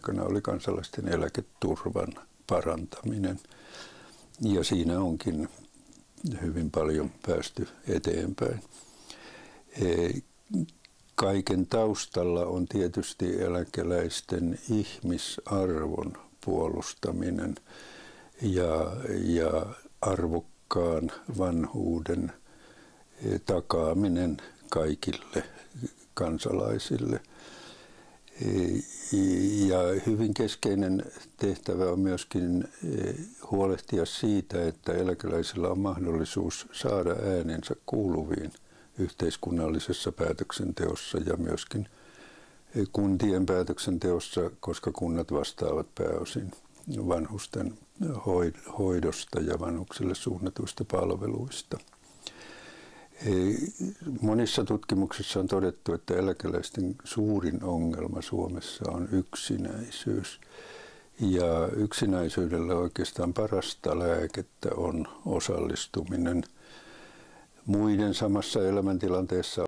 aikana oli kansalaisten eläketurvan parantaminen. Ja siinä onkin hyvin paljon päästy eteenpäin. Kaiken taustalla on tietysti eläkeläisten ihmisarvon puolustaminen ja arvokkaan vanhuuden takaaminen kaikille kansalaisille. Ja hyvin keskeinen tehtävä on myöskin huolehtia siitä, että eläkeläisillä on mahdollisuus saada äänensä kuuluviin yhteiskunnallisessa päätöksenteossa ja myöskin kuntien päätöksenteossa, koska kunnat vastaavat pääosin vanhusten hoidosta ja vanhuksille suunnatuista palveluista. Monissa tutkimuksissa on todettu, että eläkeläisten suurin ongelma Suomessa on yksinäisyys. Ja yksinäisyydellä oikeastaan parasta lääkettä on osallistuminen muiden samassa elämäntilanteessa